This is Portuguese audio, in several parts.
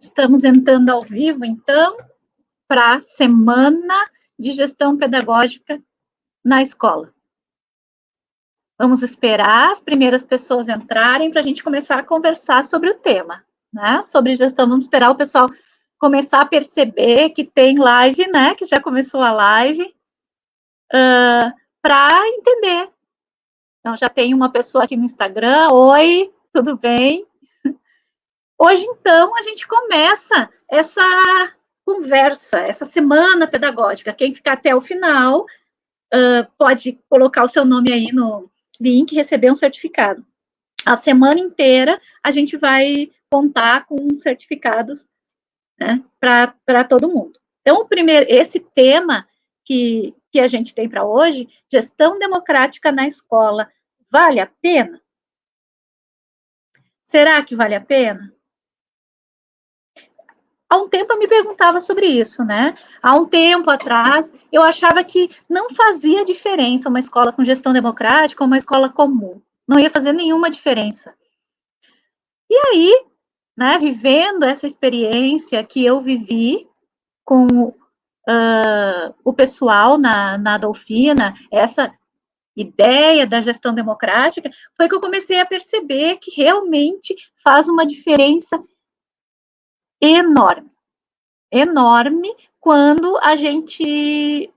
Estamos entrando ao vivo, então, para a Semana de Gestão Pedagógica na Escola. Vamos esperar as primeiras pessoas entrarem para a gente começar a conversar sobre o tema, né? Sobre gestão, vamos esperar o pessoal começar a perceber que tem live, né? Que já começou a live, para entender. Então, já tem uma pessoa aqui no Instagram. Oi, tudo bem? Hoje, então, a gente começa essa conversa, essa semana pedagógica. Quem ficar até o final pode colocar o seu nome aí no link e receber um certificado. A semana inteira a gente vai contar com certificados, né, para todo mundo. Então, esse tema que a gente tem para hoje, gestão democrática na escola, vale a pena? Será que vale a pena? Há um tempo eu me perguntava sobre isso, né? Há um tempo atrás, eu achava que não fazia diferença uma escola com gestão democrática ou uma escola comum. Não ia fazer nenhuma diferença. E aí, né, vivendo essa experiência que eu vivi com o pessoal na Dolfina, essa ideia da gestão democrática, foi que eu comecei a perceber que realmente faz uma diferença enorme. Enorme quando a gente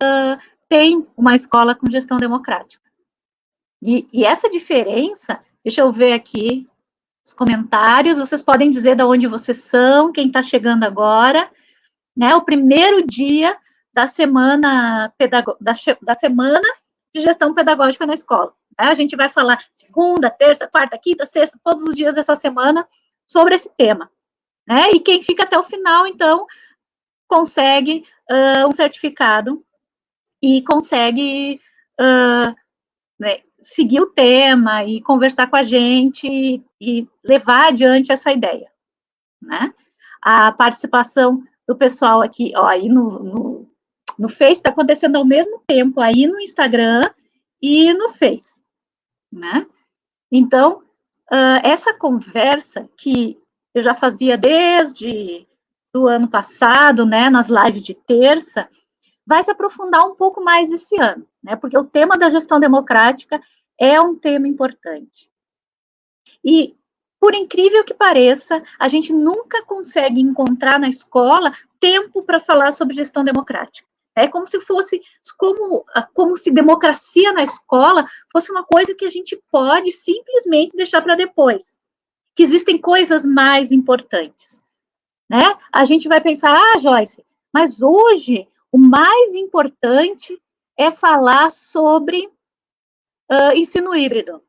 tem uma escola com gestão democrática. E essa diferença, deixa eu ver aqui os comentários, vocês podem dizer de onde vocês são, quem está chegando agora, né? O primeiro dia da semana da semana de gestão pedagógica na escola. Né? A gente vai falar segunda, terça, quarta, quinta, sexta, todos os dias dessa semana sobre esse tema. Né? E quem fica até o final, então, consegue um certificado e consegue né, seguir o tema e conversar com a gente e levar adiante essa ideia. Né? A participação do pessoal aqui, ó, aí no Face está acontecendo ao mesmo tempo, aí no Instagram e no Face. Né? Então, essa conversa que eu já fazia desde do ano passado, né, nas lives de terça, vai se aprofundar um pouco mais esse ano, né, porque o tema da gestão democrática é um tema importante. E, por incrível que pareça, a gente nunca consegue encontrar na escola tempo para falar sobre gestão democrática. É como se fosse, como se democracia na escola fosse uma coisa que a gente pode simplesmente deixar para depois, que existem coisas mais importantes. Né? A gente vai pensar, Joyce, mas hoje o mais importante é falar sobre ensino híbrido.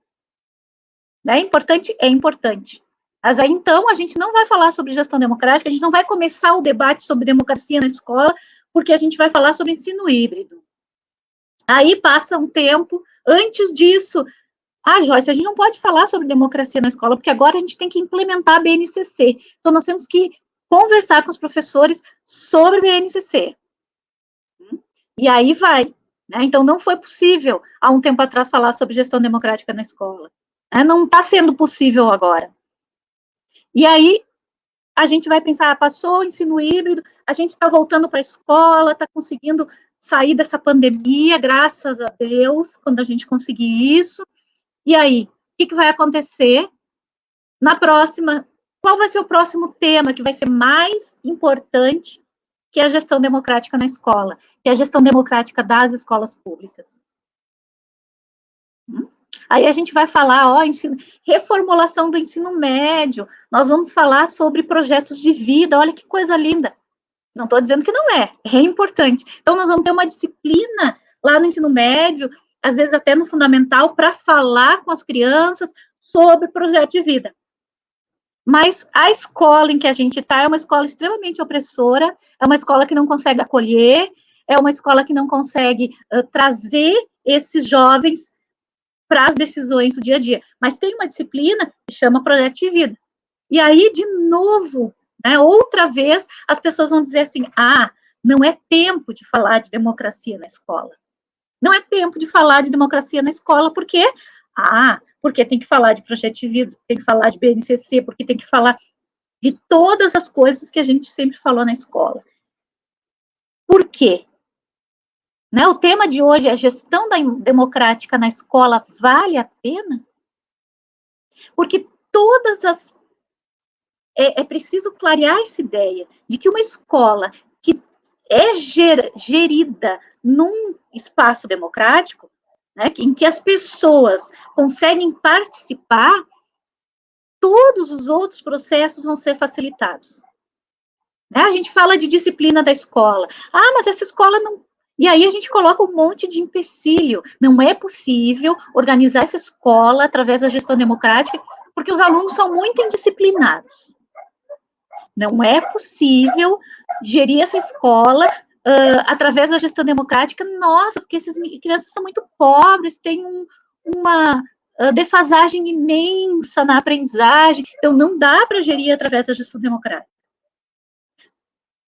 Né? É importante. Mas aí, então, a gente não vai falar sobre gestão democrática, a gente não vai começar o debate sobre democracia na escola, porque a gente vai falar sobre ensino híbrido. Aí passa um tempo, antes disso, Joyce, a gente não pode falar sobre democracia na escola, porque agora a gente tem que implementar a BNCC. Então, nós temos que conversar com os professores sobre BNCC. E aí vai. Né? Então, não foi possível, há um tempo atrás, falar sobre gestão democrática na escola. Né? Não está sendo possível agora. E aí, a gente vai pensar, passou o ensino híbrido, a gente está voltando para a escola, está conseguindo sair dessa pandemia, graças a Deus, quando a gente conseguir isso. E aí, o que vai acontecer na próxima? Qual vai ser o próximo tema que vai ser mais importante que a gestão democrática na escola, que a gestão democrática das escolas públicas? Aí a gente vai falar, reformulação do ensino médio, nós vamos falar sobre projetos de vida, olha que coisa linda. Não estou dizendo que não é importante. Então, nós vamos ter uma disciplina lá no ensino médio, às vezes até no fundamental, para falar com as crianças sobre projeto de vida. Mas a escola em que a gente está é uma escola extremamente opressora, é uma escola que não consegue acolher, é uma escola que não consegue trazer esses jovens para as decisões do dia a dia. Mas tem uma disciplina que chama projeto de vida. E aí, de novo, né, outra vez, as pessoas vão dizer assim, não é tempo de falar de democracia na escola. Não é tempo de falar de democracia na escola, por quê? Porque tem que falar de projeto de vida, tem que falar de BNCC, porque tem que falar... de todas as coisas que a gente sempre falou na escola. Por quê? Né, o tema de hoje é gestão democrática na escola vale a pena? Porque todas as... É preciso clarear essa ideia de que uma escola que é gerida num espaço democrático, né, em que as pessoas conseguem participar, todos os outros processos vão ser facilitados. Né? A gente fala de disciplina da escola. Ah, mas essa escola não... E aí a gente coloca um monte de empecilho. Não é possível organizar essa escola através da gestão democrática, porque os alunos são muito indisciplinados. Não é possível gerir essa escola através da gestão democrática. Nossa, porque essas crianças são muito pobres, têm uma defasagem imensa na aprendizagem, então não dá para gerir através da gestão democrática.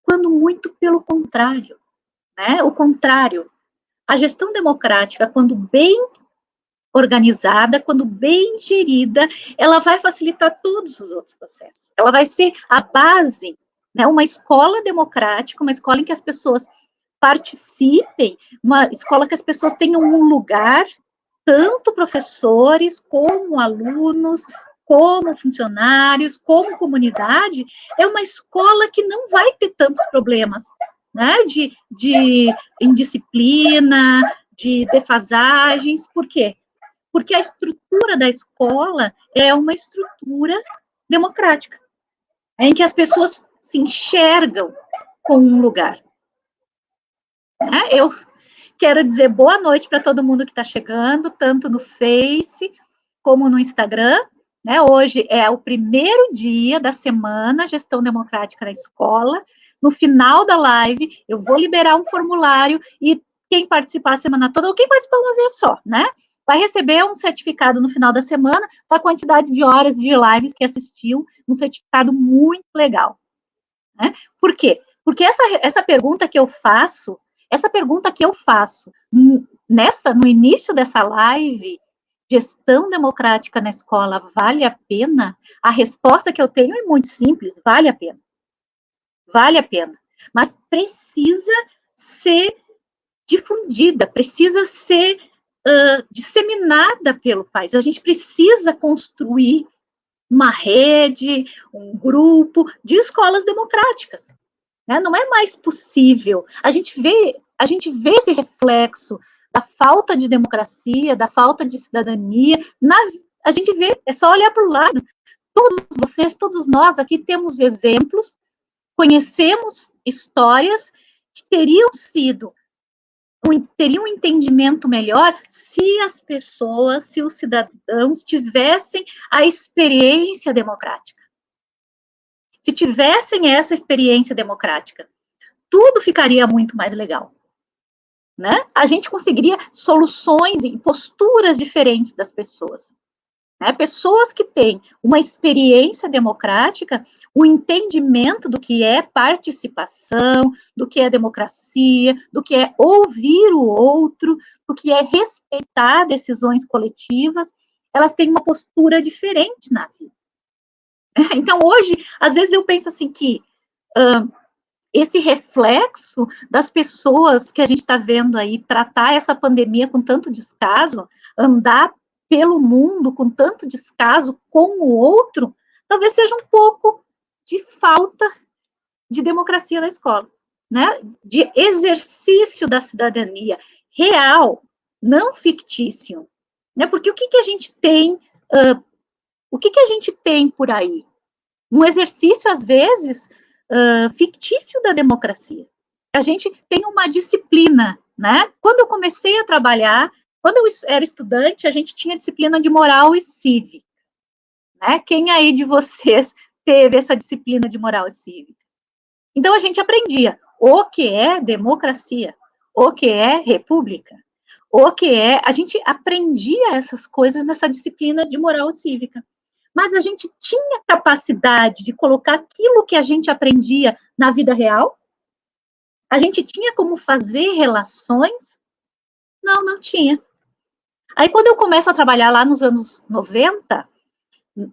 Quando muito pelo contrário, né? O contrário, a gestão democrática, quando bem organizada, quando bem gerida, ela vai facilitar todos os outros processos. Ela vai ser a base, né? Uma escola democrática, uma escola em que as pessoas participem, uma escola que as pessoas tenham um lugar, tanto professores como alunos, como funcionários, como comunidade, é uma escola que não vai ter tantos problemas, né, de indisciplina, de defasagens. Por quê? Porque a estrutura da escola é uma estrutura democrática, em que as pessoas se enxergam com um lugar. Né? Eu quero dizer boa noite para todo mundo que está chegando, tanto no Face como no Instagram. Né? Hoje é o primeiro dia da semana Gestão Democrática na Escola. No final da live, eu vou liberar um formulário e quem participar a semana toda, ou quem participar uma vez só, né? Vai receber um certificado no final da semana com a quantidade de horas de lives que assistiu, um certificado muito legal. Né? Por quê? Porque essa pergunta que eu faço no início dessa live, gestão democrática na escola vale a pena? A resposta que eu tenho é muito simples, vale a pena. Vale a pena. Mas precisa ser difundida, precisa ser disseminada pelo país. A gente precisa construir uma rede, um grupo de escolas democráticas. Né? Não é mais possível. A gente vê esse reflexo da falta de democracia, da falta de cidadania. A gente vê, é só olhar para o lado. Todos vocês, todos nós aqui temos exemplos, conhecemos histórias que teriam um entendimento melhor se as pessoas, se os cidadãos tivessem a experiência democrática. Se tivessem essa experiência democrática, tudo ficaria muito mais legal. Né? A gente conseguiria soluções e posturas diferentes das pessoas. Né? Pessoas que têm uma experiência democrática, o entendimento do que é participação, do que é democracia, do que é ouvir o outro, do que é respeitar decisões coletivas, elas têm uma postura diferente na vida. Então, hoje, às vezes eu penso assim que esse reflexo das pessoas que a gente está vendo aí tratar essa pandemia com tanto descaso, andar pelo mundo com tanto descaso com o outro, talvez seja um pouco de falta de democracia na escola, né? De exercício da cidadania real, não fictício, né? Porque o que a gente tem, o que a gente tem por aí? Um exercício, às vezes, fictício da democracia. A gente tem uma disciplina, né? Quando eu comecei a trabalhar, quando eu era estudante, a gente tinha disciplina de moral e cívica. Né? Quem aí de vocês teve essa disciplina de moral e cívica? Então, a gente aprendia o que é democracia, o que é república, o que é... A gente aprendia essas coisas nessa disciplina de moral e cívica. Mas a gente tinha capacidade de colocar aquilo que a gente aprendia na vida real? A gente tinha como fazer relações? Não, não tinha. Aí, quando eu começo a trabalhar lá nos anos 90,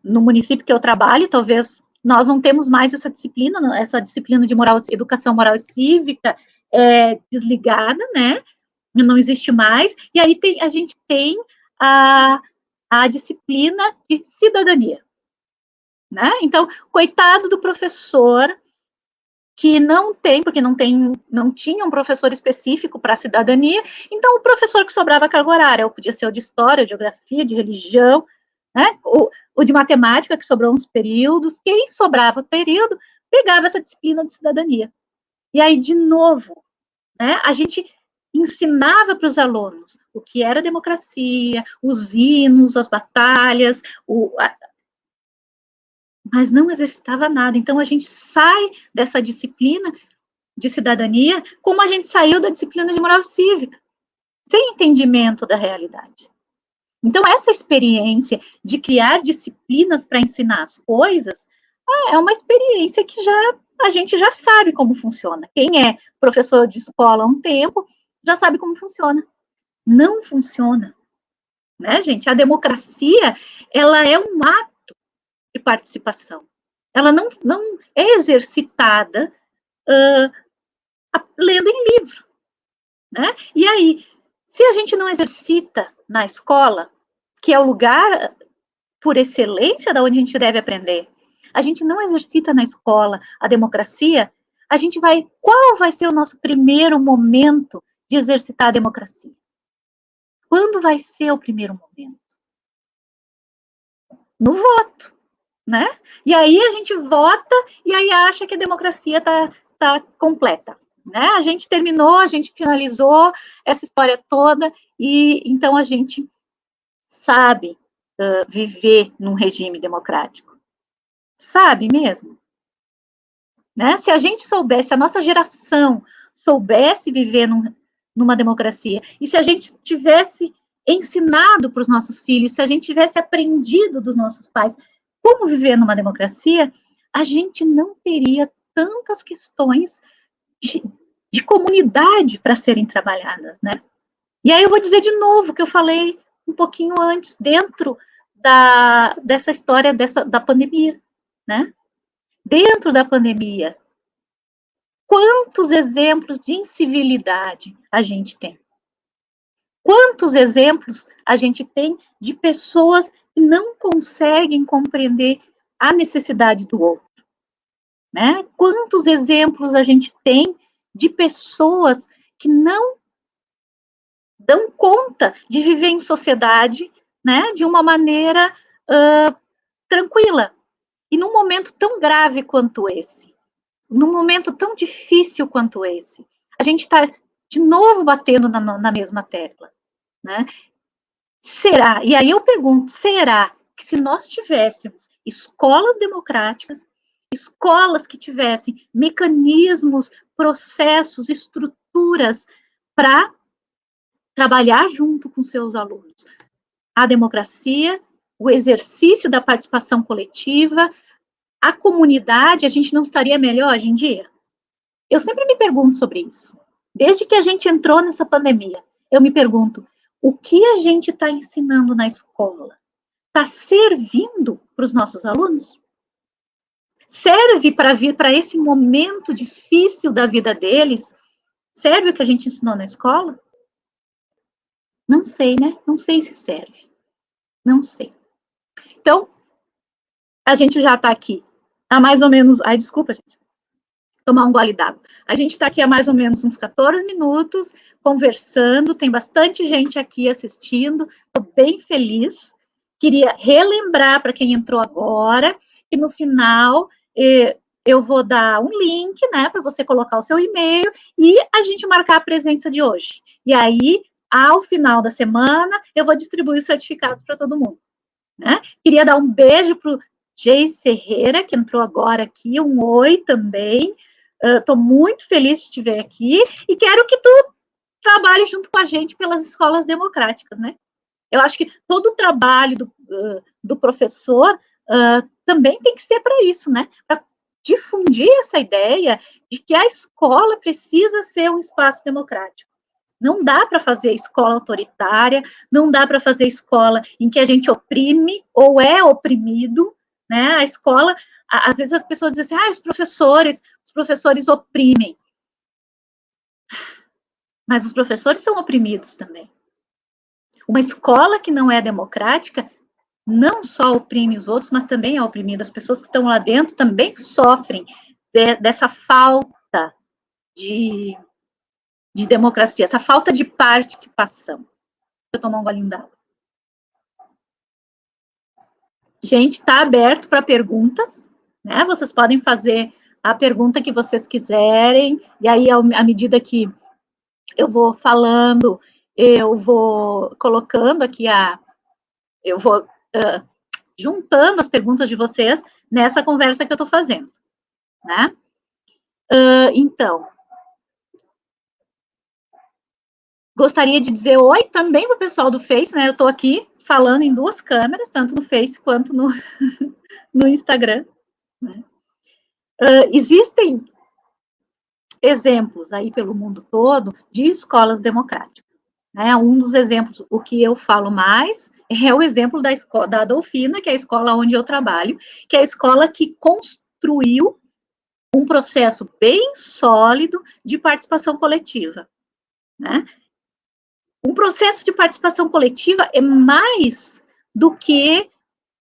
no município que eu trabalho, talvez nós não temos mais essa disciplina de educação moral e cívica desligada, né? Não existe mais. E aí a gente tem a disciplina de cidadania, né? Então, coitado do professor que não tinha um professor específico para cidadania, então o professor que sobrava carga horária, podia ser o de história, geografia, de religião, né? O de matemática, que sobrou uns períodos, quem sobrava período, pegava essa disciplina de cidadania. E aí, de novo, né, a gente ensinava para os alunos o que era democracia, os hinos, as batalhas, mas não exercitava nada. Então, a gente sai dessa disciplina de cidadania como a gente saiu da disciplina de moral cívica, sem entendimento da realidade. Então, essa experiência de criar disciplinas para ensinar as coisas é uma experiência que a gente já sabe como funciona. Quem é professor de escola há um tempo já sabe como funciona. Não funciona, né, gente? A democracia, ela é um ato de participação. Ela não é exercitada lendo em livro, né? E aí, se a gente não exercita na escola, que é o lugar por excelência da onde a gente deve aprender, a gente não exercita na escola a democracia, qual vai ser o nosso primeiro momento de exercitar a democracia? Quando vai ser o primeiro momento? No voto, né? E aí a gente vota e aí acha que a democracia tá completa, né? A gente terminou, a gente finalizou essa história toda e então a gente sabe viver num regime democrático. Sabe mesmo? Né? Se a gente soubesse, a nossa geração soubesse viver numa democracia, e se a gente tivesse ensinado para os nossos filhos, se a gente tivesse aprendido dos nossos pais como viver numa democracia, a gente não teria tantas questões de comunidade para serem trabalhadas, né? E aí eu vou dizer de novo o que eu falei um pouquinho antes, dentro dessa história da pandemia, né? Dentro da pandemia, quantos exemplos de incivilidade a gente tem? Quantos exemplos a gente tem de pessoas que não conseguem compreender a necessidade do outro? Né? Quantos exemplos a gente tem de pessoas que não dão conta de viver em sociedade, né, de uma maneira tranquila, e num momento tão grave quanto esse, num momento tão difícil quanto esse, a gente está de novo batendo na mesma tecla, né? Será? E aí eu pergunto, será que se nós tivéssemos escolas democráticas, escolas que tivessem mecanismos, processos, estruturas para trabalhar junto com seus alunos a democracia, o exercício da participação coletiva, a comunidade, a gente não estaria melhor hoje em dia? Eu sempre me pergunto sobre isso. Desde que a gente entrou nessa pandemia, eu me pergunto, o que a gente está ensinando na escola? Está servindo para os nossos alunos? Serve para vir para esse momento difícil da vida deles? Serve o que a gente ensinou na escola? Não sei, né? Não sei se serve. Não sei. Então, a gente já está aqui há mais ou menos... Ai, desculpa, gente. Tomar um gole d'água. A gente está aqui há mais ou menos uns 14 minutos, conversando, tem bastante gente aqui assistindo, estou bem feliz. Queria relembrar para quem entrou agora, que no final eu vou dar um link, né, para você colocar o seu e-mail e a gente marcar a presença de hoje. E aí, ao final da semana, eu vou distribuir os certificados para todo mundo. Né? Queria dar um beijo para o Geis Ferreira, que entrou agora aqui, um oi também. Estou muito feliz de te ver aqui e quero que tu trabalhe junto com a gente pelas escolas democráticas, né? Eu acho que todo o trabalho do professor também tem que ser para isso, né? Para difundir essa ideia de que a escola precisa ser um espaço democrático. Não dá para fazer escola autoritária, não dá para fazer escola em que a gente oprime ou é oprimido, né? A escola, às vezes as pessoas dizem assim, os professores oprimem. Mas os professores são oprimidos também. Uma escola que não é democrática não só oprime os outros, mas também é oprimida. As pessoas que estão lá dentro também sofrem dessa falta de democracia, essa falta de participação. Deixa eu tomar um golinho d'água. Gente, está aberto para perguntas, né? Vocês podem fazer a pergunta que vocês quiserem, e aí, à medida que eu vou falando, eu vou colocando aqui eu vou juntando as perguntas de vocês nessa conversa que eu estou fazendo, né? Então, gostaria de dizer oi também para o pessoal do Face, né? Eu estou aqui falando em duas câmeras, tanto no Face quanto no Instagram, né? Existem exemplos aí pelo mundo todo de escolas democráticas, né? Um dos exemplos, o que eu falo mais, é o exemplo da Adolfina, que é a escola onde eu trabalho, que é a escola que construiu um processo bem sólido de participação coletiva, né? Um processo de participação coletiva é mais do que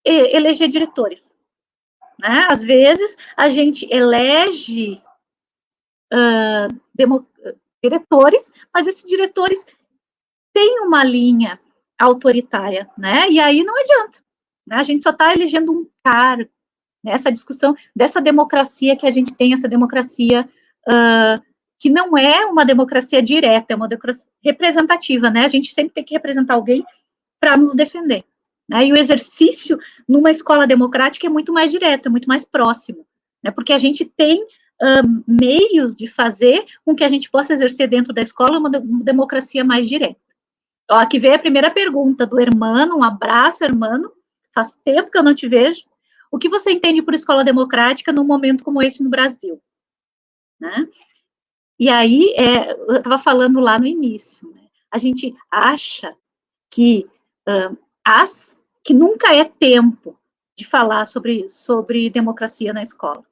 eleger diretores, né? Às vezes, a gente elege diretores, mas esses diretores têm uma linha autoritária, né? E aí não adianta, né? A gente só está elegendo um cargo, né? Essa discussão dessa democracia que a gente tem, essa democracia que não é uma democracia direta, é uma democracia representativa, né? A gente sempre tem que representar alguém para nos defender, né? E o exercício numa escola democrática é muito mais direto, é muito mais próximo, né? Porque a gente tem meios de fazer com que a gente possa exercer dentro da escola uma democracia mais direta. Ó, aqui veio a primeira pergunta do Hermano, um abraço, Hermano, faz tempo que eu não te vejo. O que você entende por escola democrática num momento como esse no Brasil? Né? E aí, eu estava falando lá no início, né? A gente acha que, que nunca é tempo de falar sobre democracia na escola.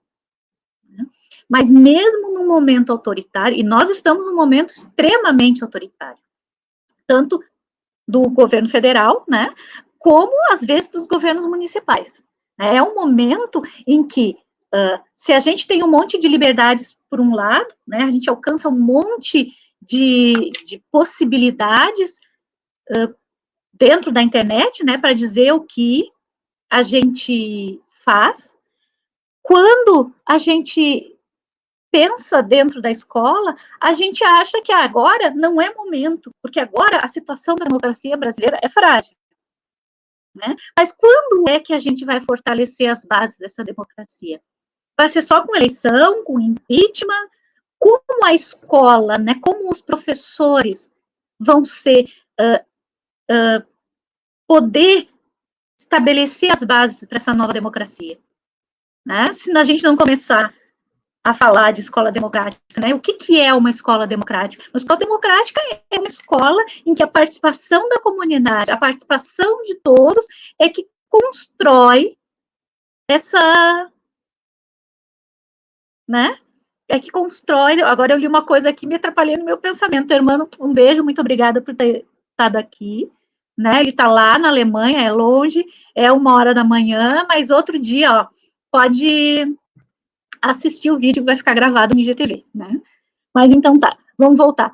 Né? Mas mesmo num momento autoritário, e nós estamos num momento extremamente autoritário, tanto do governo federal, né, como, às vezes, dos governos municipais. É um momento em que, se a gente tem um monte de liberdades por um lado, né, a gente alcança um monte de possibilidades dentro da internet, né, para dizer o que a gente faz. Quando a gente pensa dentro da escola, a gente acha que agora não é momento, porque agora a situação da democracia brasileira é frágil. Né? Mas quando é que a gente vai fortalecer as bases dessa democracia? Vai ser só com eleição, com impeachment? Como a escola, né, como os professores vão ser, poder estabelecer as bases para essa nova democracia? Né? Se a gente não começar a falar de escola democrática, né? O que é uma escola democrática? Uma escola democrática é uma escola em que a participação da comunidade, a participação de todos é que constrói essa, né? É que constrói. Agora eu li uma coisa aqui, me atrapalhei no meu pensamento. Hermano, um beijo, muito obrigada por ter estado aqui. Né? Ele está lá na Alemanha, é longe, é 1h da manhã, mas outro dia, ó, pode assistir o vídeo que vai ficar gravado no IGTV, né? Mas então tá, vamos voltar.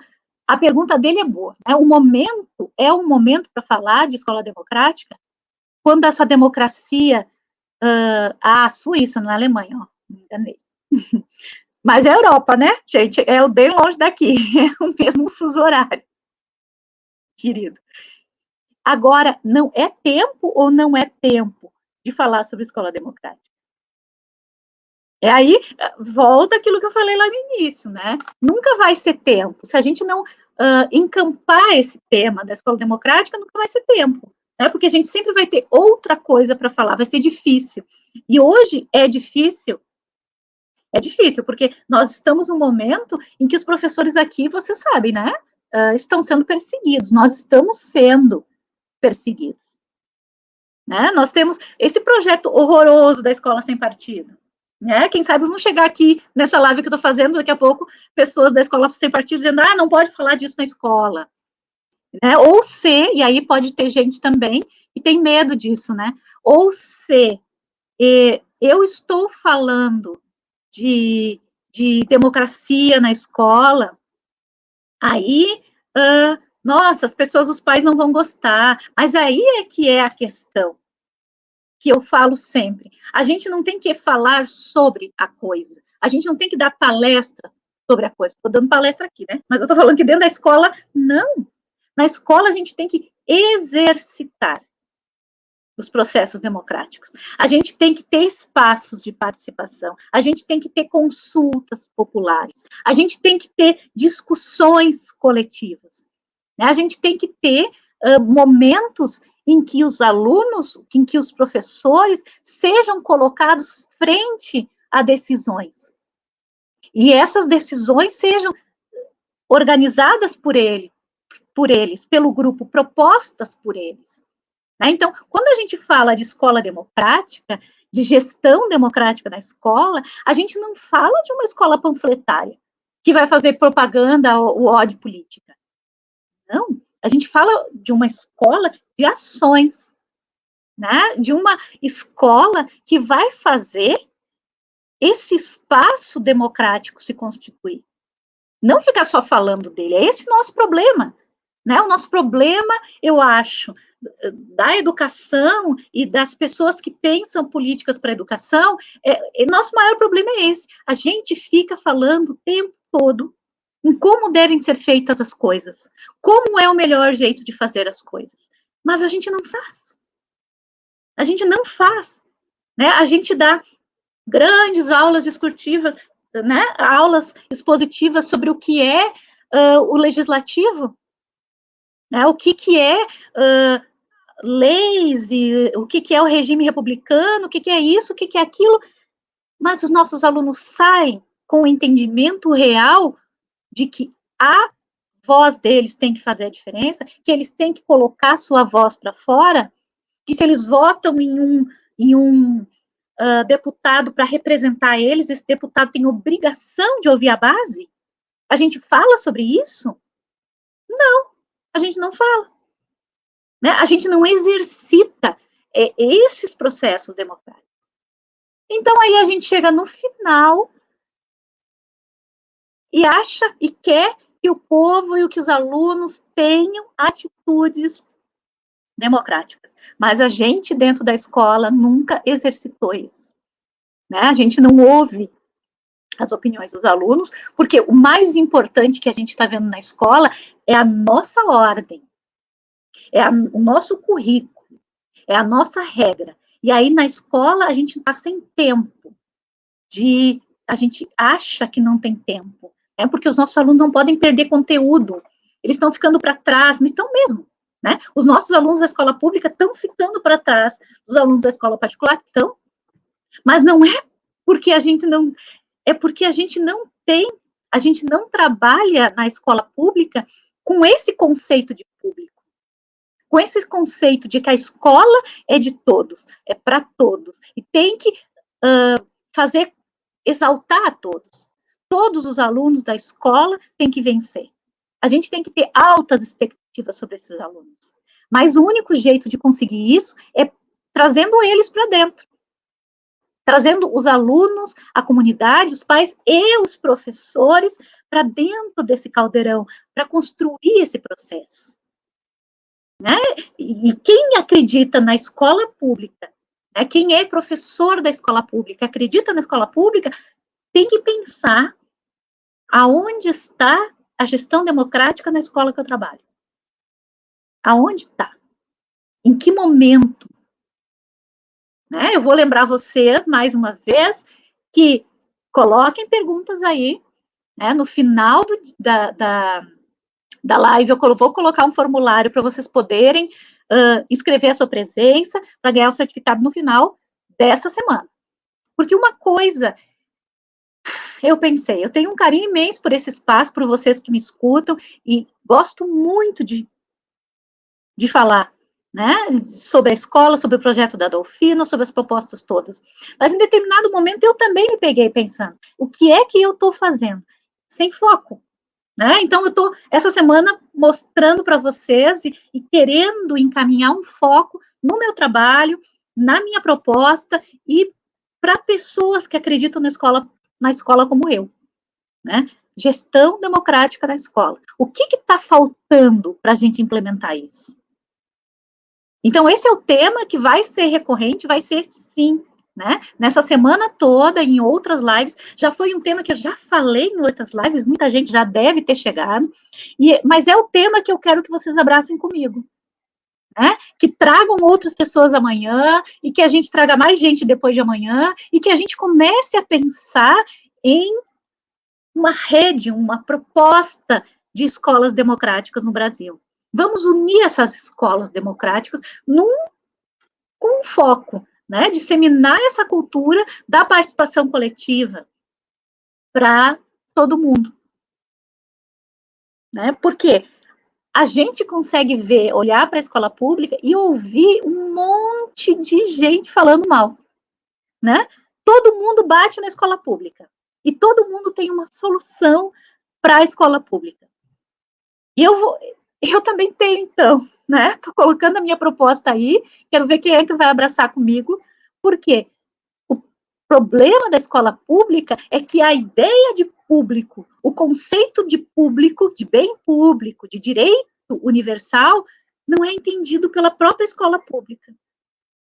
A pergunta dele é boa, né? O momento é um momento para falar de escola democrática quando essa democracia, a Suíça, não é a Alemanha, ó, me enganei. Mas é a Europa, né, gente? É bem longe daqui, é o mesmo fuso horário, querido. Agora, não é tempo ou não é tempo de falar sobre escola democrática? Aí, volta aquilo que eu falei lá no início, né? Nunca vai ser tempo. Se a gente não encampar esse tema da escola democrática, nunca vai ser tempo. Né? Porque a gente sempre vai ter outra coisa para falar, vai ser difícil. E hoje é difícil, porque nós estamos num momento em que os professores aqui, você sabe, né? Estão sendo perseguidos. Nós estamos sendo perseguidos. Né? Nós temos esse projeto horroroso da escola sem partido. né? Quem sabe vão chegar aqui nessa live que eu estou fazendo, daqui a pouco, pessoas da escola sem partido dizendo, não pode falar disso na escola. Né? Ou se, e aí pode ter gente também que tem medo disso, né? Ou se eu estou falando de democracia na escola, aí, nossa, as pessoas, os pais não vão gostar, mas aí é que é a questão, que eu falo sempre, a gente não tem que falar sobre a coisa, a gente não tem que dar palestra sobre a coisa, estou dando palestra aqui, né, mas eu estou falando que dentro da escola, não, na escola a gente tem que exercitar os processos democráticos. A gente tem que ter espaços de participação, a gente tem que ter consultas populares, a gente tem que ter discussões coletivas, né? A gente tem que ter momentos em que os alunos, em que os professores sejam colocados frente a decisões. E essas decisões sejam organizadas por eles, pelo grupo, propostas por eles. Então, quando a gente fala de escola democrática, de gestão democrática na escola, a gente não fala de uma escola panfletária, que vai fazer propaganda ou ódio política. Não, a gente fala de uma escola de ações, né? De uma escola que vai fazer esse espaço democrático se constituir. Não ficar só falando dele, é esse nosso problema. Né? O nosso problema, eu acho, da educação e das pessoas que pensam políticas para a educação, nosso maior problema é esse. A gente fica falando o tempo todo em como devem ser feitas as coisas, como é o melhor jeito de fazer as coisas. Mas a gente não faz. A gente não faz. Né? A gente dá grandes aulas discursivas, né? Aulas expositivas sobre o que é o legislativo, né? O que é leis, e o que é o regime republicano, o que é isso, o que é aquilo, mas os nossos alunos saem com o entendimento real de que a voz deles tem que fazer a diferença, que eles têm que colocar sua voz para fora, que se eles votam em um deputado para representar eles, esse deputado tem obrigação de ouvir a base? A gente fala sobre isso? Não, a gente não fala. Né? A gente não exercita esses processos democráticos. Então, aí a gente chega no final e acha e quer que o povo e que os alunos tenham atitudes democráticas. Mas a gente, dentro da escola, nunca exercitou isso. Né? A gente não ouve as opiniões dos alunos, porque o mais importante que a gente está vendo na escola é a nossa ordem, o nosso currículo, é a nossa regra. E aí, na escola, a gente está sem tempo, a gente acha que não tem tempo, né? Porque os nossos alunos não podem perder conteúdo, eles estão ficando para trás, mas estão mesmo, né? Os nossos alunos da escola pública estão ficando para trás dos alunos da escola particular, estão, mas não é porque a gente não, é porque a gente não trabalha na escola pública com esse conceito de público, com esse conceito de que a escola é de todos, é para todos, e tem que exaltar a todos. Todos os alunos da escola têm que vencer. A gente tem que ter altas expectativas sobre esses alunos. Mas o único jeito de conseguir isso é trazendo eles para dentro. Trazendo os alunos, a comunidade, os pais e os professores para dentro desse caldeirão, para construir esse processo. Né? E quem acredita na escola pública, né, quem é professor da escola pública, acredita na escola pública, tem que pensar aonde está a gestão democrática na escola que eu trabalho. Aonde está? Em que momento? Né? Eu vou lembrar vocês, mais uma vez, que coloquem perguntas aí, né, no final da live, eu vou colocar um formulário para vocês poderem inscrever a sua presença, para ganhar o certificado no final dessa semana. Porque uma coisa, eu pensei, eu tenho um carinho imenso por esse espaço, por vocês que me escutam, e gosto muito de falar né, sobre a escola, sobre o projeto da Dolfino, sobre as propostas todas. Mas em determinado momento eu também me peguei pensando, o que é que eu estou fazendo? Sem foco. Né? Então, eu estou, essa semana, mostrando para vocês e querendo encaminhar um foco no meu trabalho, na minha proposta e para pessoas que acreditam na escola como eu. Né? Gestão democrática da escola. O que está faltando para a gente implementar isso? Então, esse é o tema que vai ser recorrente, vai ser sim, né? Nessa semana toda, em outras lives, já foi um tema que eu já falei em outras lives, muita gente já deve ter chegado, mas é o tema que eu quero que vocês abracem comigo, né? Que tragam outras pessoas amanhã, e que a gente traga mais gente depois de amanhã, e que a gente comece a pensar em uma rede, uma proposta de escolas democráticas no Brasil. Vamos unir essas escolas democráticas com um foco, né, disseminar essa cultura da participação coletiva para todo mundo. Né? Porque a gente consegue ver, olhar para a escola pública e ouvir um monte de gente falando mal. Né? Todo mundo bate na escola pública. E todo mundo tem uma solução para a escola pública. E eu também tenho, então, né? Estou colocando a minha proposta aí, quero ver quem é que vai abraçar comigo, porque o problema da escola pública é que a ideia de público, o conceito de público, de bem público, de direito universal, não é entendido pela própria escola pública.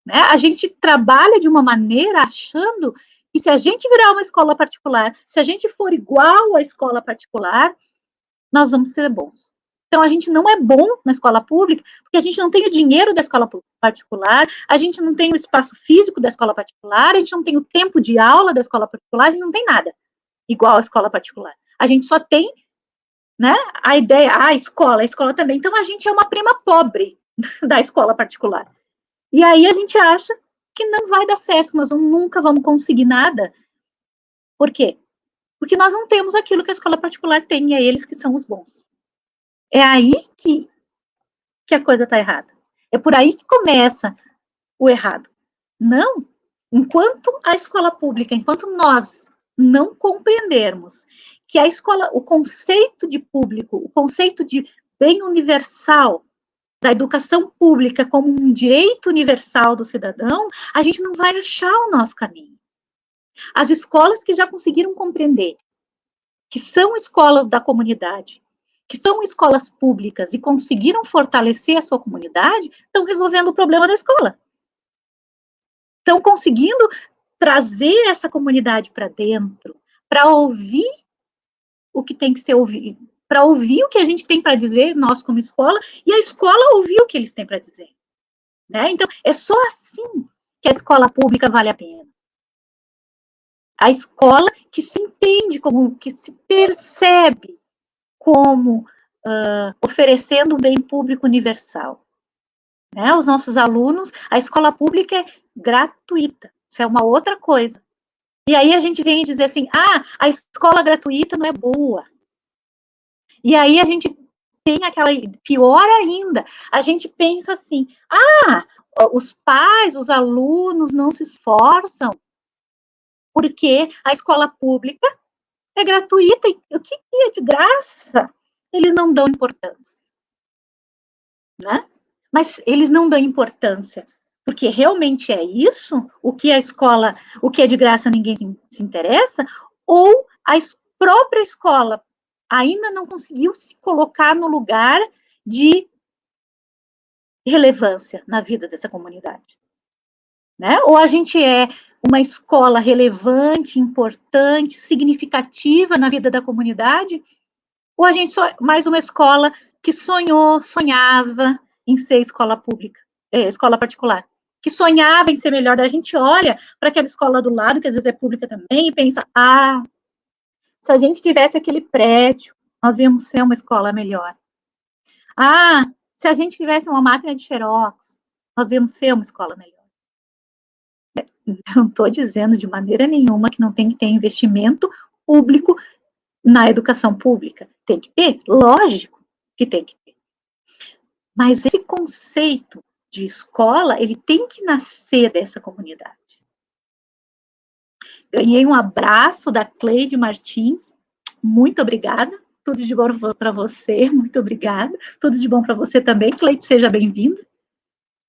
Né? A gente trabalha de uma maneira achando que se a gente virar uma escola particular, se a gente for igual à escola particular, nós vamos ser bons. Então, a gente não é bom na escola pública, porque a gente não tem o dinheiro da escola particular, a gente não tem o espaço físico da escola particular, a gente não tem o tempo de aula da escola particular, a gente não tem nada igual à escola particular. A gente só tem, né, a ideia, a escola também. Então, a gente é uma prima pobre da escola particular. E aí a gente acha que não vai dar certo, nós nunca vamos conseguir nada. Por quê? Porque nós não temos aquilo que a escola particular tem, e é eles que são os bons. É aí que a coisa está errada. É por aí que começa o errado. Não, enquanto a escola pública, enquanto nós não compreendermos que a escola, o conceito de público, o conceito de bem universal da educação pública como um direito universal do cidadão, a gente não vai achar o nosso caminho. As escolas que já conseguiram compreender que são escolas da comunidade, que são escolas públicas e conseguiram fortalecer a sua comunidade, estão resolvendo o problema da escola. Estão conseguindo trazer essa comunidade para dentro, para ouvir o que tem que ser ouvido, para ouvir o que a gente tem para dizer, nós como escola, e a escola ouvir o que eles têm para dizer. Né? Então, é só assim que a escola pública vale a pena. A escola que se entende como, que se percebe como oferecendo um bem público universal. Né? Os nossos alunos, a escola pública é gratuita, isso é uma outra coisa. E aí a gente vem dizer assim, a escola gratuita não é boa. E aí a gente tem aquela, pior ainda, a gente pensa assim, os pais, os alunos não se esforçam porque a escola pública é gratuita, e o que é de graça? Eles não dão importância. Né? Mas eles não dão importância, porque realmente é isso, o que a escola, o que é de graça ninguém se interessa, ou a própria escola ainda não conseguiu se colocar no lugar de relevância na vida dessa comunidade. Né? Ou a gente é uma escola relevante, importante, significativa na vida da comunidade, ou a gente só mais uma escola que sonhava em ser escola pública, escola particular, que sonhava em ser melhor. A gente olha para aquela escola do lado, que às vezes é pública também, e pensa, se a gente tivesse aquele prédio, nós íamos ser uma escola melhor. Se a gente tivesse uma máquina de xerox, nós íamos ser uma escola melhor. Não estou dizendo de maneira nenhuma que não tem que ter investimento público na educação pública. Tem que ter, lógico que tem que ter. Mas esse conceito de escola, ele tem que nascer dessa comunidade. Ganhei um abraço da Cleide Martins, muito obrigada, tudo de bom para você, muito obrigada, tudo de bom para você também, Cleide, seja bem-vinda.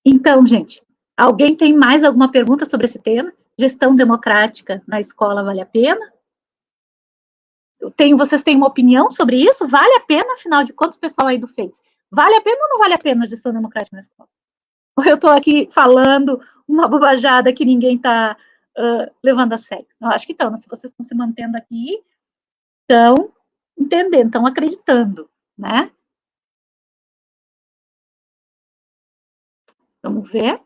Então, gente, alguém tem mais alguma pergunta sobre esse tema? Gestão democrática na escola vale a pena? Vocês têm uma opinião sobre isso? Vale a pena, afinal de contas, o pessoal aí do Face? Vale a pena ou não vale a pena a gestão democrática na escola? Ou eu estou aqui falando uma bobajada que ninguém está levando a sério? Eu acho que estão, se vocês estão se mantendo aqui, estão entendendo, estão acreditando, né? Vamos ver.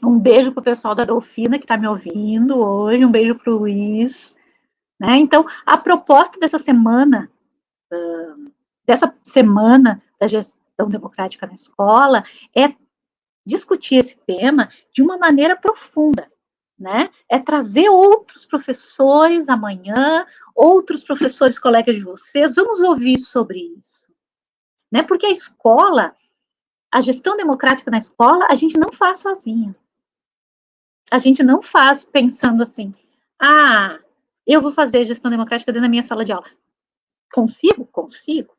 Um beijo para o pessoal da Dolfina que está me ouvindo hoje, um beijo para o Luiz. Né? Então, a proposta dessa semana da gestão democrática na escola é discutir esse tema de uma maneira profunda, né? É trazer outros professores amanhã, outros professores colegas de vocês, vamos ouvir sobre isso, né? Porque a escola, a gestão democrática na escola, a gente não faz sozinha. A gente não faz pensando assim, eu vou fazer gestão democrática dentro da minha sala de aula. Consigo? Consigo.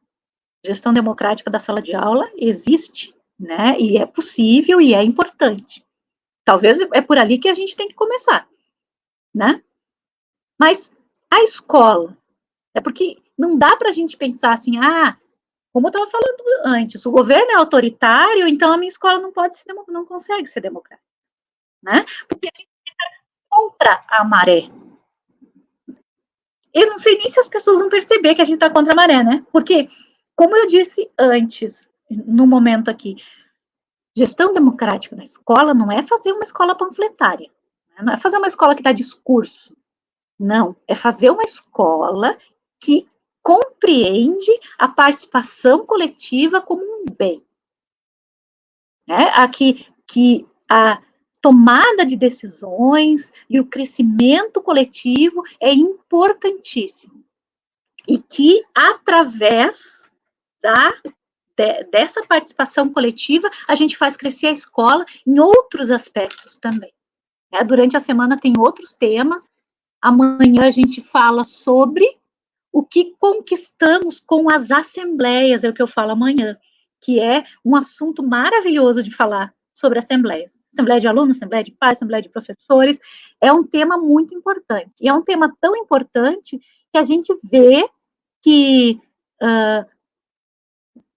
Gestão democrática da sala de aula existe, né? E é possível e é importante. Talvez é por ali que a gente tem que começar, né? Mas a escola, é porque não dá para a gente pensar assim, como eu estava falando antes, o governo é autoritário, então a minha escola não consegue ser democrática, né? Porque a gente fica contra a maré. Eu não sei nem se as pessoas vão perceber que a gente está contra a maré, né? Porque, como eu disse antes, no momento aqui, gestão democrática na escola não é fazer uma escola panfletária, não é fazer uma escola que dá discurso, não, é fazer uma escola que compreende a participação coletiva como um bem, né? Que a tomada de decisões e o crescimento coletivo é importantíssimo e que através dessa participação coletiva, a gente faz crescer a escola em outros aspectos também. Né? Durante a semana tem outros temas, amanhã a gente fala sobre o que conquistamos com as assembleias, é o que eu falo amanhã, que é um assunto maravilhoso de falar sobre assembleias. Assembleia de alunos, assembleia de pais, assembleia de professores, é um tema muito importante. E é um tema tão importante que a gente vê que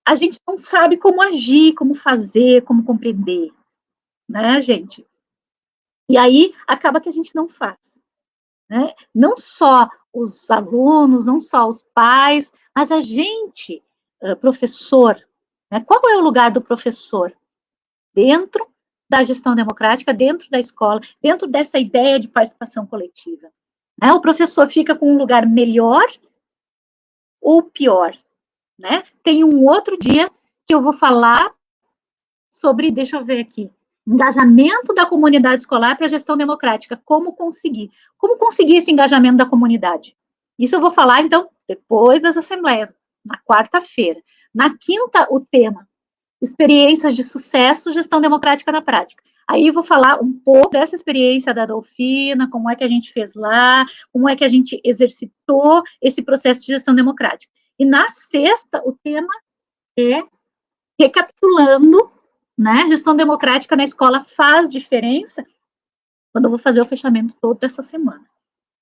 a gente não sabe como agir, como fazer, como compreender, né, gente? E aí acaba que a gente não faz, né? Não só os alunos, não só os pais, mas a gente, professor, né? Qual é o lugar do professor? Dentro da gestão democrática, dentro da escola, dentro dessa ideia de participação coletiva. Né? O professor fica com um lugar melhor ou pior? Né? Tem um outro dia que eu vou falar sobre, deixa eu ver aqui, engajamento da comunidade escolar para a gestão democrática, como conseguir esse engajamento da comunidade. Isso eu vou falar, então, depois das assembleias, na quarta-feira. Na quinta, o tema, experiências de sucesso, gestão democrática na prática. Aí eu vou falar um pouco dessa experiência da Dolfina, como é que a gente fez lá, como é que a gente exercitou esse processo de gestão democrática. E na sexta, o tema é recapitulando, né? Gestão democrática na escola faz diferença quando eu vou fazer o fechamento todo dessa semana.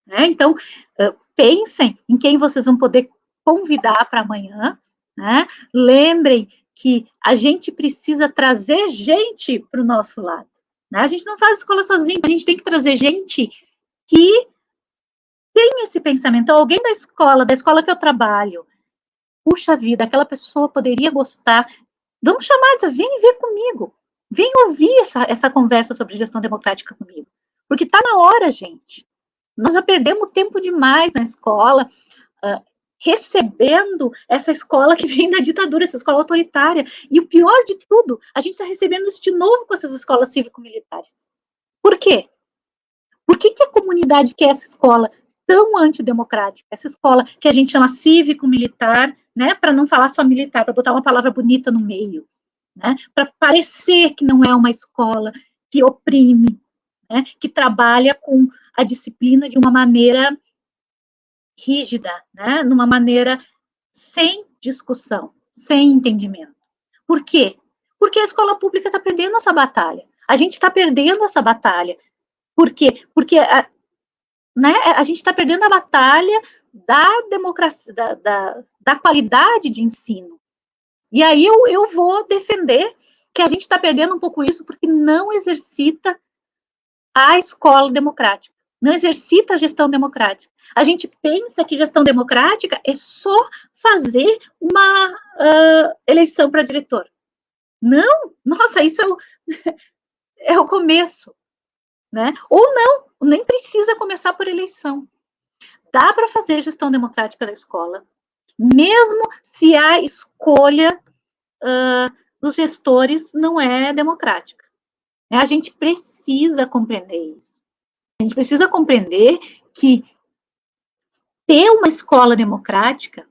Né? Então, pensem em quem vocês vão poder convidar para amanhã, né? Lembrem que a gente precisa trazer gente para o nosso lado. Né? A gente não faz escola sozinho, a gente tem que trazer gente que tem esse pensamento. Então, alguém da escola que eu trabalho, puxa vida, aquela pessoa poderia gostar. Vamos chamar, dizer, vem ver comigo, vem ouvir essa conversa sobre gestão democrática comigo, porque está na hora, gente. Nós já perdemos tempo demais na escola, recebendo essa escola que vem da ditadura, essa escola autoritária, e o pior de tudo, a gente está recebendo isso de novo com essas escolas cívico-militares. Por quê? Por que a comunidade quer essa escola tão antidemocrática, essa escola que a gente chama cívico-militar, né, para não falar só militar, para botar uma palavra bonita no meio, né, para parecer que não é uma escola que oprime, né, que trabalha com a disciplina de uma maneira rígida, né, numa maneira sem discussão, sem entendimento. Por quê? Porque a escola pública está perdendo essa batalha. A gente está perdendo essa batalha. Por quê? Porque né, a gente está perdendo a batalha da democracia, da qualidade de ensino. E aí eu vou defender que a gente está perdendo um pouco isso porque não exercita a escola democrática, não exercita a gestão democrática. A gente pensa que gestão democrática é só fazer uma eleição para diretor. Não, nossa, isso é o começo, né? Ou não, nem precisa começar por eleição. Dá para fazer gestão democrática da escola, mesmo se a escolha dos gestores não é democrática. A gente precisa compreender isso. A gente precisa compreender que ter uma escola democrática,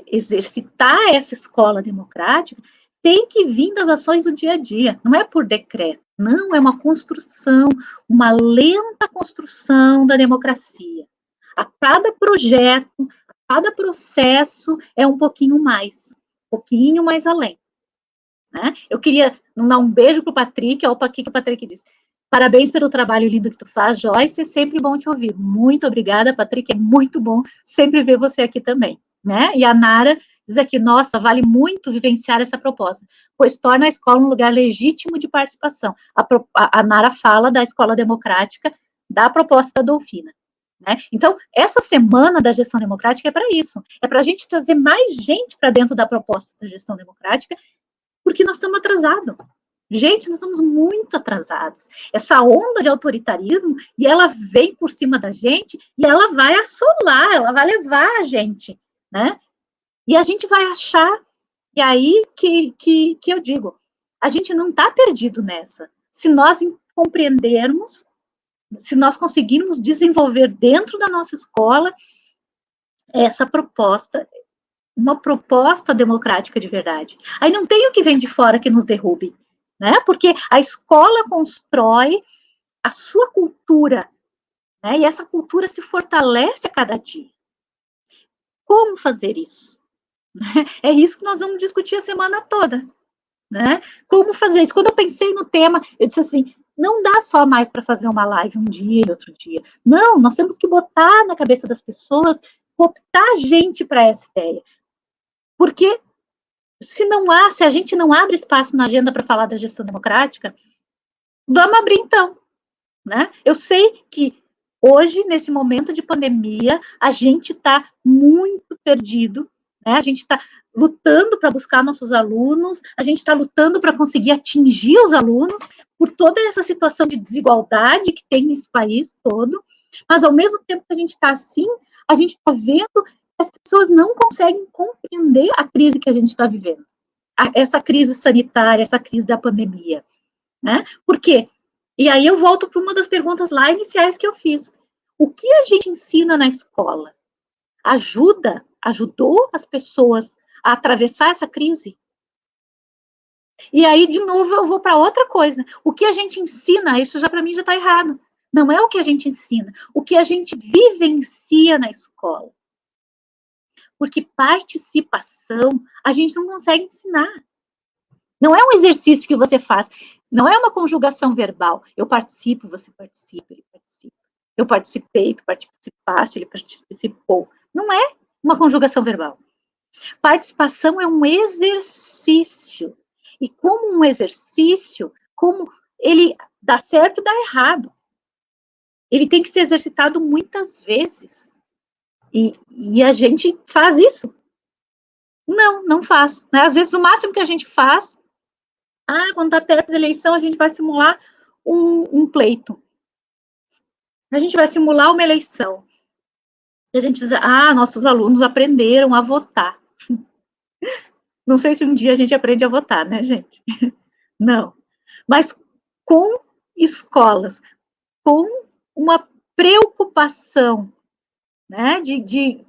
exercitar essa escola democrática, tem que vir das ações do dia a dia, não é por decreto, não, é uma construção, uma lenta construção da democracia. A cada projeto, a cada processo é um pouquinho mais além. Né? Eu queria dar um beijo para o Patrick, olha o que o Patrick disse. Parabéns pelo trabalho lindo que tu faz, Joyce, é sempre bom te ouvir. Muito obrigada, Patrick, é muito bom sempre ver você aqui também. Né? E a Nara diz aqui, nossa, vale muito vivenciar essa proposta, pois torna a escola um lugar legítimo de participação. A Nara fala da escola democrática, da proposta da Dolfina. Né? Então, essa semana da gestão democrática é para isso, é para a gente trazer mais gente para dentro da proposta da gestão democrática, porque nós estamos atrasados. Gente, nós estamos muito atrasados. Essa onda de autoritarismo, e ela vem por cima da gente, e ela vai assolar, ela vai levar a gente, né? E a gente vai achar, e aí que eu digo, a gente não está perdido nessa. Se nós compreendermos, se nós conseguirmos desenvolver dentro da nossa escola essa proposta, uma proposta democrática de verdade. Aí não tem o que vem de fora que nos derrube, né? Porque a escola constrói a sua cultura, né? E essa cultura se fortalece a cada dia. Como fazer isso? É isso que nós vamos discutir a semana toda, né? Como fazer isso? Quando eu pensei no tema, eu disse assim, não dá só mais para fazer uma live um dia e outro dia. Não, nós temos que botar na cabeça das pessoas, optar gente para essa ideia. Porque se a gente não abre espaço na agenda para falar da gestão democrática, vamos abrir então, né? Eu sei que hoje, nesse momento de pandemia, a gente está muito perdido, né? A gente está lutando para buscar nossos alunos, a gente está lutando para conseguir atingir os alunos por toda essa situação de desigualdade que tem nesse país todo, mas ao mesmo tempo que a gente está assim, a gente está vendo que as pessoas não conseguem compreender a crise que a gente está vivendo. Essa crise sanitária, essa crise da pandemia, né? Por quê? E aí eu volto para uma das perguntas lá iniciais que eu fiz. O que a gente ensina na escola ajudou as pessoas a atravessar essa crise? E aí, de novo, eu vou para outra coisa. O que a gente ensina, isso já para mim já está errado. Não é o que a gente ensina, o que a gente vivencia na escola. Porque participação a gente não consegue ensinar. Não é um exercício que você faz, não é uma conjugação verbal. Eu participo, você participa, ele participa. Eu participei, tu participaste, ele participou. Não é uma conjugação verbal. Participação é um exercício. E como um exercício, como ele dá certo e dá errado. Ele tem que ser exercitado muitas vezes. E a gente faz isso? Não faz. Né? Às vezes, o máximo que a gente faz, quando está perto da eleição, a gente vai simular um pleito. A gente vai simular uma eleição. E a gente diz, nossos alunos aprenderam a votar. Não sei se um dia a gente aprende a votar, né, gente? Não. Mas com escolas, com uma preocupação, né, de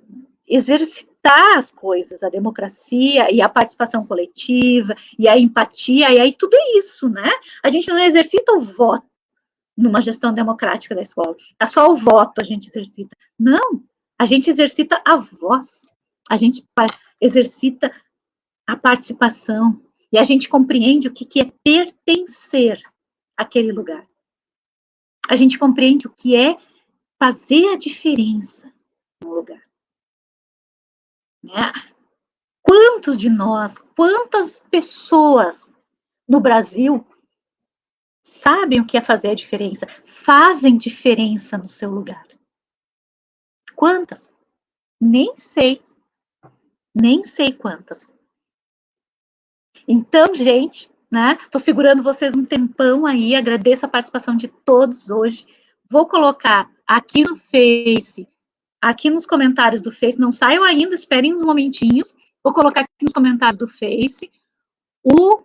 exercitar exercitar as coisas, a democracia e a participação coletiva e a empatia, e aí tudo isso, né? A gente não exercita o voto numa gestão democrática da escola. É só o voto a gente exercita. Não, a gente exercita a voz, a gente exercita a participação, e a gente compreende o que é pertencer àquele lugar. A gente compreende o que é fazer a diferença no lugar. Né? Quantos de nós, quantas pessoas no Brasil sabem o que é fazer a diferença, fazem diferença no seu lugar? Quantas? Nem sei quantas. Então, gente, né? Tô segurando vocês um tempão aí, agradeço a participação de todos hoje. Vou colocar aqui no Face, aqui nos comentários do Face, não saiam ainda, esperem uns momentinhos. Vou colocar aqui nos comentários do Face o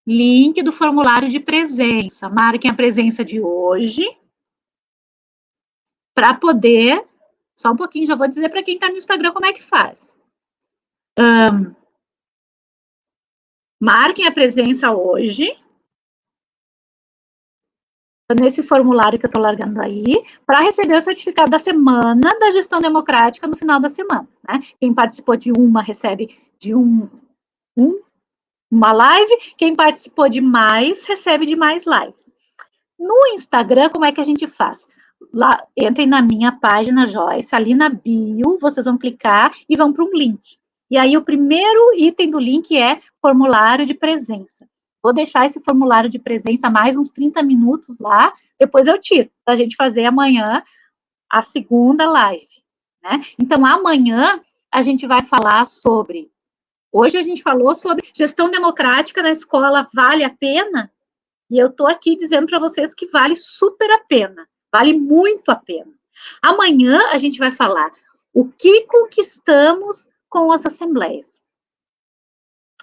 link do formulário de presença. Marquem a presença de hoje para poder... Só um pouquinho, já vou dizer para quem está no Instagram como é que faz. Marquem a presença hoje, nesse formulário que eu estou largando aí, para receber o certificado da semana da gestão democrática no final da semana. Né? Quem participou de uma recebe de uma live, quem participou de mais recebe de mais lives. No Instagram, como é que a gente faz? Lá, entrem na minha página, Joyce, ali na bio, vocês vão clicar e vão para um link. E aí, o primeiro item do link é formulário de presença. Vou deixar esse formulário de presença mais uns 30 minutos lá, depois eu tiro, para a gente fazer amanhã a segunda live. Né? Então, amanhã a gente vai falar sobre... Hoje a gente falou sobre gestão democrática na escola, vale a pena? E eu estou aqui dizendo para vocês que vale super a pena, vale muito a pena. Amanhã a gente vai falar o que conquistamos com as assembleias.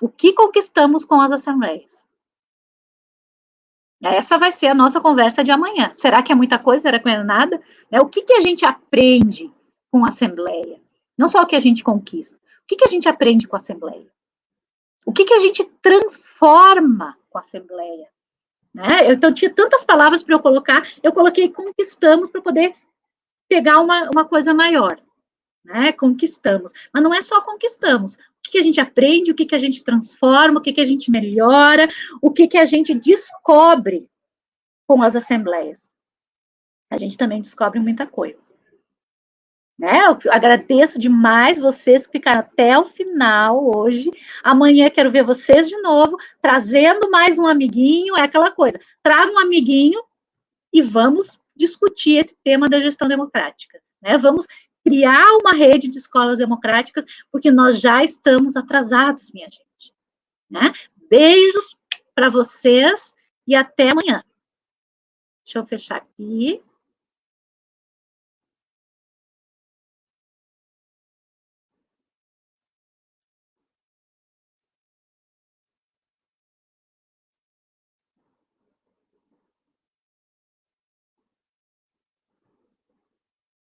O que conquistamos com as assembleias? Essa vai ser a nossa conversa de amanhã. Será que é muita coisa? Será que não é nada? O que a gente aprende com a assembleia? Não só o que a gente conquista. O que a gente aprende com a assembleia? O que a gente transforma com a assembleia? Né? Então, tinha tantas palavras para eu colocar, eu coloquei conquistamos para poder pegar uma coisa maior. Né? Conquistamos. Mas não é só conquistamos. O que a gente aprende, o que a gente transforma, o que a gente melhora, o que a gente descobre com as assembleias. A gente também descobre muita coisa. Né? Eu agradeço demais vocês que ficaram até o final hoje. Amanhã quero ver vocês de novo, trazendo mais um amiguinho, é aquela coisa. Traga um amiguinho e vamos discutir esse tema da gestão democrática. Né? Vamos criar uma rede de escolas democráticas, porque nós já estamos atrasados, minha gente. Né? Beijos para vocês e até amanhã. Deixa eu fechar aqui.